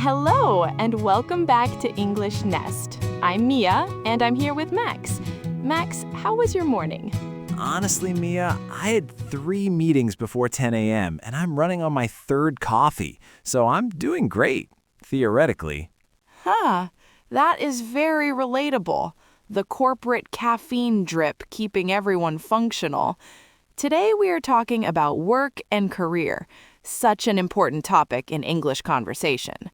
Hello, and welcome back to English Nest. I'm Mia, and I'm here with Max. Max, how was your morning? Honestly, Mia, I had 3 meetings before 10 a.m., and I'm running on my 3rd coffee, so I'm doing great, theoretically. That is very relatable. The corporate caffeine drip keeping everyone functional. Today we are talking about work and career, such an important topic in English conversation.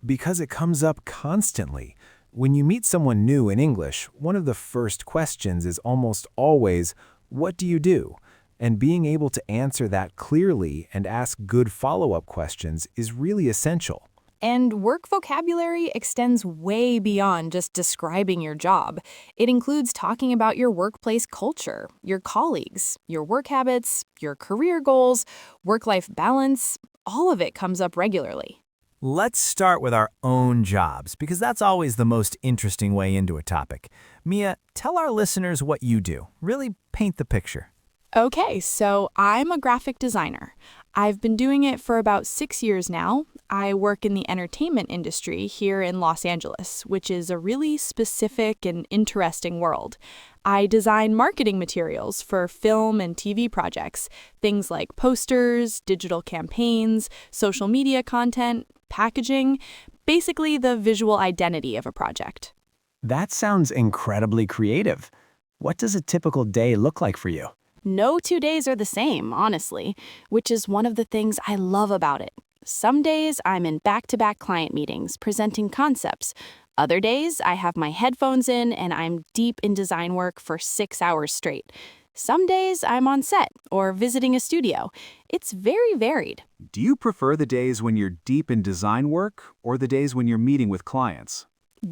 Because it comes up constantly. When you meet someone new in English, one of the first questions is almost always, "What do you do?" And being able to answer that clearly and ask good follow-up questions is really essential. And work vocabulary extends way beyond just describing your job. It includes talking about your workplace culture, your colleagues, your work habits, your career goals, work-life balance. All of it comes up regularly. Let's start with our own jobs, because that's always the most interesting way into a topic. Mia, tell our listeners what you do. Really paint the picture. Okay, so I'm a graphic designer. I've been doing it for about 6 years now. I work in the entertainment industry here in Los Angeles, which is a really specific and interesting world. I design marketing materials for film and TV projects, things like posters, digital campaigns, social media content, packaging, basically the visual identity of a project. That sounds incredibly creative. What does a typical day look like for you? No 2 days are the same, honestly, which is one of the things I love about it. Some days I'm in back-to-back client meetings presenting concepts. Other days I have my headphones in and I'm deep in design work for 6 hours straight. Some days I'm on set or visiting a studio. It's very varied. Do you prefer the days when you're deep in design work or the days when you're meeting with clients?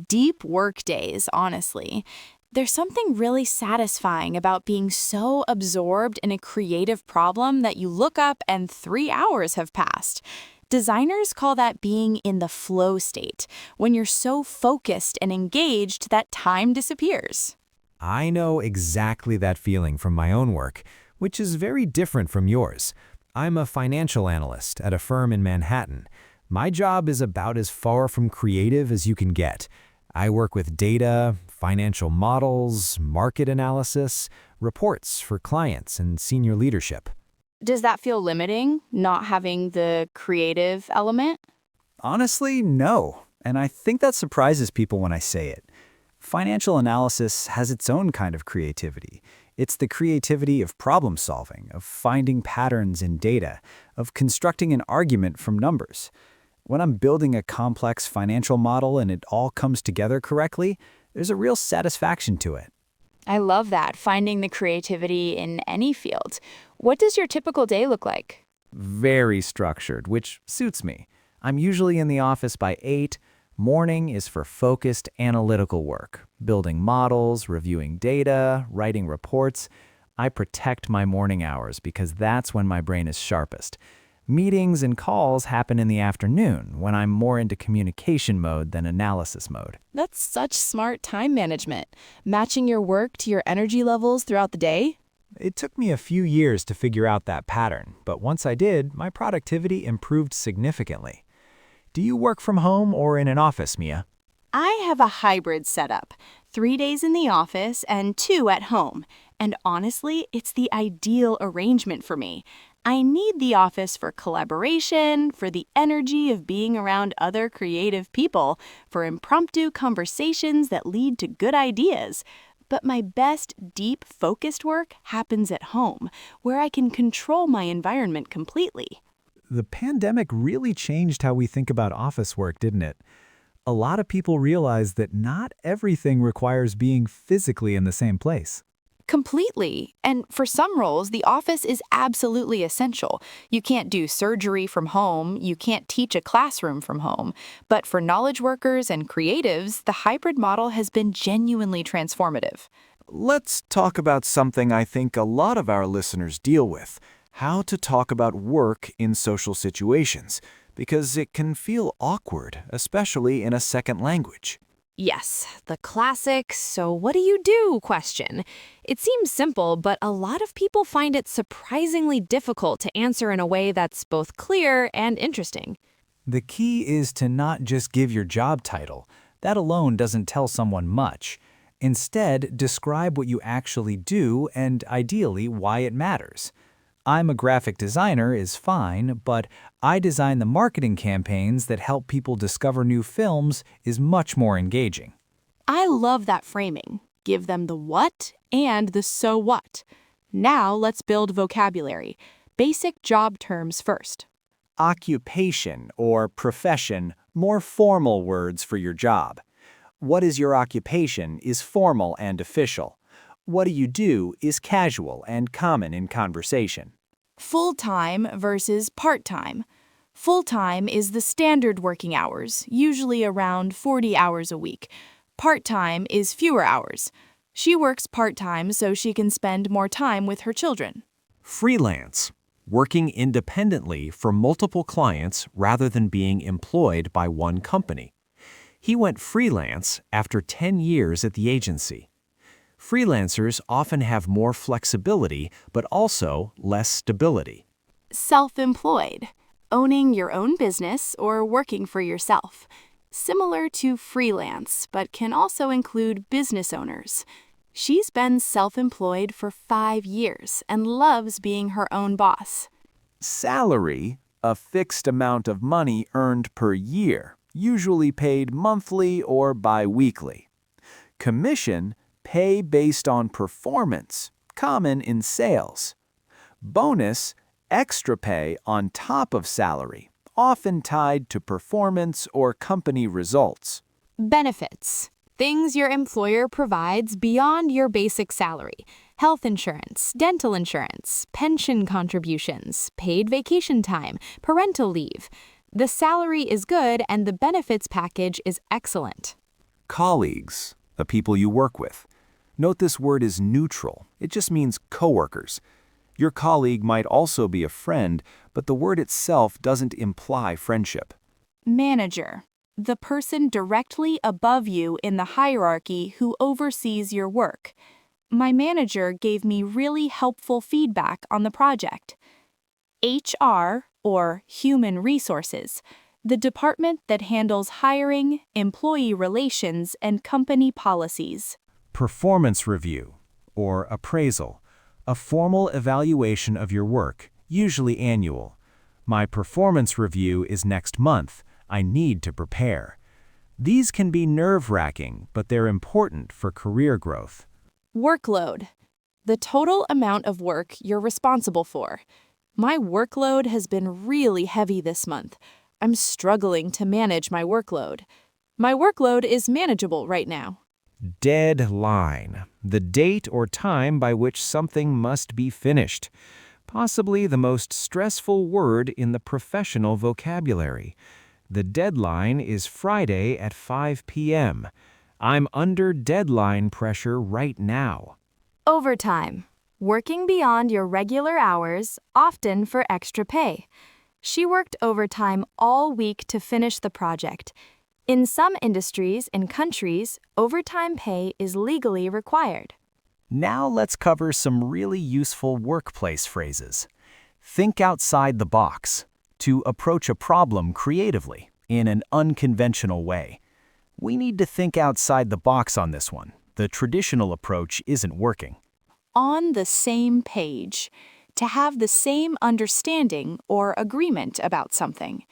Deep work days, honestly. There's something really satisfying about being so absorbed in a creative problem that you look up and 3 hours have passed. Designers call that being in the flow state, when you're so focused and engaged that time disappears. I know exactly that feeling from my own work, which is very different from yours. I'm a financial analyst at a firm in Manhattan. My job is about as far from creative as you can get. I work with data, financial models, market analysis, reports for clients, and senior leadership. Does that feel limiting, not having the creative element? Honestly, no. And I think that surprises people when I say it. Financial analysis has its own kind of creativity. It's the creativity of problem solving, of finding patterns in data, of constructing an argument from numbers. When I'm building a complex financial model and it all comes together correctly, there's a real satisfaction to it. I love that, finding the creativity in any field. What does your typical day look like? Very structured, which suits me. I'm usually in the office by 8. Morning is for focused analytical work, building models, reviewing data, writing reports. I protect my morning hours because that's when my brain is sharpest. Meetings and calls happen in the afternoon when I'm more into communication mode than analysis mode. That's such smart time management. Matching your work to your energy levels throughout the day? It took me a few years to figure out that pattern, but once I did, my productivity improved significantly. Do you work from home or in an office, Mia? I have a hybrid setup, 3 days in the office and 2 at home. And honestly, it's the ideal arrangement for me. I need the office for collaboration, for the energy of being around other creative people, for impromptu conversations that lead to good ideas. But my best, deep, focused work happens at home, where I can control my environment completely. The pandemic really changed how we think about office work, didn't it? A lot of people realized that not everything requires being physically in the same place. Completely. And for some roles, the office is absolutely essential. You can't do surgery from home. You can't teach a classroom from home. But for knowledge workers and creatives, the hybrid model has been genuinely transformative. Let's talk about something I think a lot of our listeners deal with: how to talk about work in social situations, because it can feel awkward, especially in a second language. Yes, the classic, "so what do you do?" question. It seems simple, but a lot of people find it surprisingly difficult to answer in a way that's both clear and interesting. The key is to not just give your job title. That alone doesn't tell someone much. Instead, describe what you actually do and ideally why it matters. I'm a graphic designer is fine, but I design the marketing campaigns that help people discover new films is much more engaging. I love that framing. Give them the what and the so what. Now let's build vocabulary. Basic job terms first. Occupation or profession, more formal words for your job. What is your occupation is formal and official. What do you do is casual and common in conversation. Full-time versus part-time. Full-time is the standard working hours, usually around 40 hours a week. Part-time is fewer hours. She works part-time so she can spend more time with her children. Freelance, working independently for multiple clients rather than being employed by one company. He went freelance after 10 years at the agency. Freelancers often have more flexibility, but also less stability. Self-employed, owning your own business or working for yourself. Similar to freelance, but can also include business owners. She's been self-employed for 5 years and loves being her own boss. Salary, a fixed amount of money earned per year, usually paid monthly or bi-weekly. Commission, pay based on performance, common in sales. Bonus, extra pay on top of salary, often tied to performance or company results. Benefits. Things your employer provides beyond your basic salary. Health insurance, dental insurance, pension contributions, paid vacation time, parental leave. The salary is good and the benefits package is excellent. Colleagues, the people you work with. Note this word is neutral. It just means coworkers. Your colleague might also be a friend, but the word itself doesn't imply friendship. Manager. The person directly above you in the hierarchy who oversees your work. My manager gave me really helpful feedback on the project. HR, or Human Resources, the department that handles hiring, employee relations, and company policies. Performance review, or appraisal, a formal evaluation of your work, usually annual. My performance review is next month. I need to prepare. These can be nerve-wracking, but they're important for career growth. Workload. The total amount of work you're responsible for. My workload has been really heavy this month. I'm struggling to manage my workload. My workload is manageable right now. Deadline, the date or time by which something must be finished. Possibly the most stressful word in the professional vocabulary. The deadline is Friday at 5 p.m. I'm under deadline pressure right now. Overtime. Working beyond your regular hours, often for extra pay. She worked overtime all week to finish the project. In some industries and countries, overtime pay is legally required. Now let's cover some really useful workplace phrases. Think outside the box. To approach a problem creatively, in an unconventional way. We need to think outside the box on this one. The traditional approach isn't working. On the same page. To have the same understanding or agreement about something.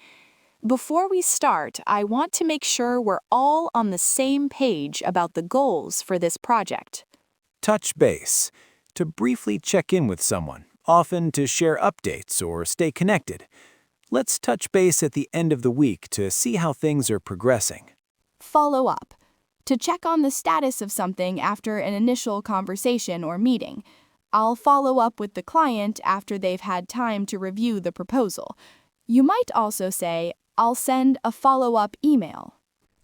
Before we start, I want to make sure we're all on the same page about the goals for this project. Touch base, to briefly check in with someone, often to share updates or stay connected. Let's touch base at the end of the week to see how things are progressing. Follow up. To check on the status of something after an initial conversation or meeting. I'll follow up with the client after they've had time to review the proposal. You might also say, I'll send a follow-up email.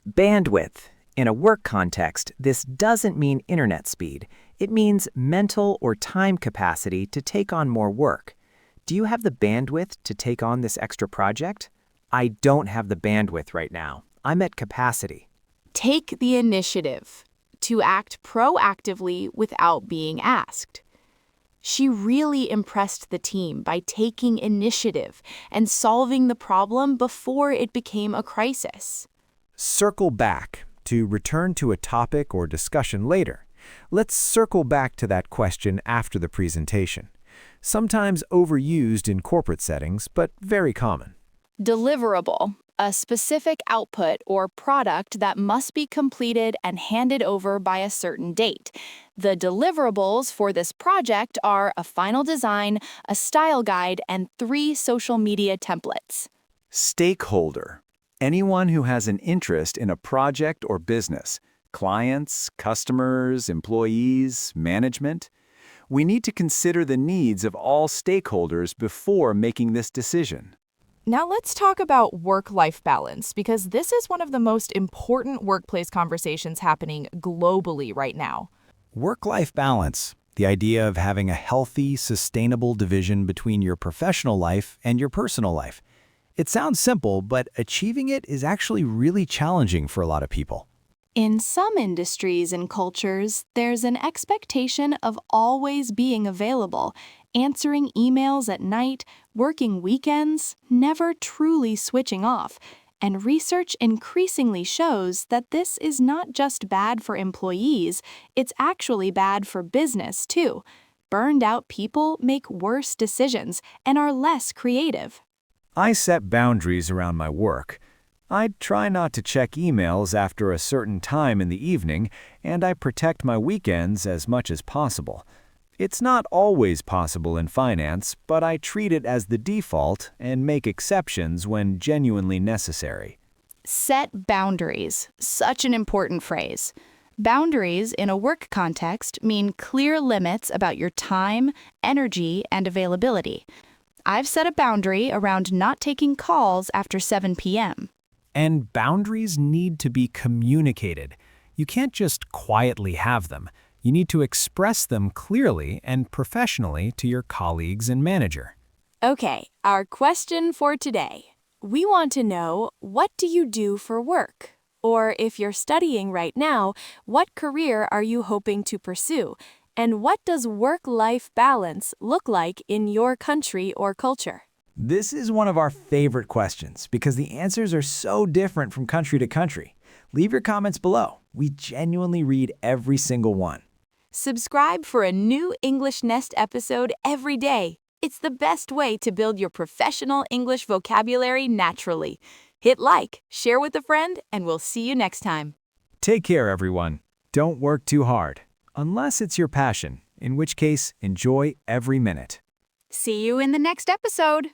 Bandwidth. In a work context, this doesn't mean internet speed. It means mental or time capacity to take on more work. Do you have the bandwidth to take on this extra project? I don't have the bandwidth right now. I'm at capacity. Take the initiative. To act proactively without being asked. She really impressed the team by taking initiative and solving the problem before it became a crisis. Circle back to return to a topic or discussion later. Let's circle back to that question after the presentation. Sometimes overused in corporate settings, but very common. Deliverable, a specific output or product that must be completed and handed over by a certain date. The deliverables for this project are a final design, a style guide, and 3 social media templates. Stakeholder. Anyone who has an interest in a project or business. Clients, customers, employees, management. We need to consider the needs of all stakeholders before making this decision. Now let's talk about work-life balance, because this is one of the most important workplace conversations happening globally right now. Work-life balance, the idea of having a healthy, sustainable division between your professional life and your personal life. It sounds simple, but achieving it is actually really challenging for a lot of people. In some industries and cultures, there's an expectation of always being available, answering emails at night, working weekends, never truly switching off. And research increasingly shows that this is not just bad for employees, it's actually bad for business too. Burned out people make worse decisions and are less creative. I set boundaries around my work. I try not to check emails after a certain time in the evening, and I protect my weekends as much as possible. It's not always possible in finance, but I treat it as the default and make exceptions when genuinely necessary. Set boundaries. Such an important phrase. Boundaries in a work context mean clear limits about your time, energy, and availability. I've set a boundary around not taking calls after 7 p.m. And boundaries need to be communicated. You can't just quietly have them. You need to express them clearly and professionally to your colleagues and manager. Okay, our question for today. We want to know, what do you do for work? Or if you're studying right now, what career are you hoping to pursue? And what does work-life balance look like in your country or culture? This is one of our favorite questions because the answers are so different from country to country. Leave your comments below. We genuinely read every single one. Subscribe for a new English Nest episode every day. It's the best way to build your professional English vocabulary naturally. Hit like, share with a friend, and we'll see you next time. Take care, everyone. Don't work too hard, unless it's your passion, in which case, enjoy every minute. See you in the next episode.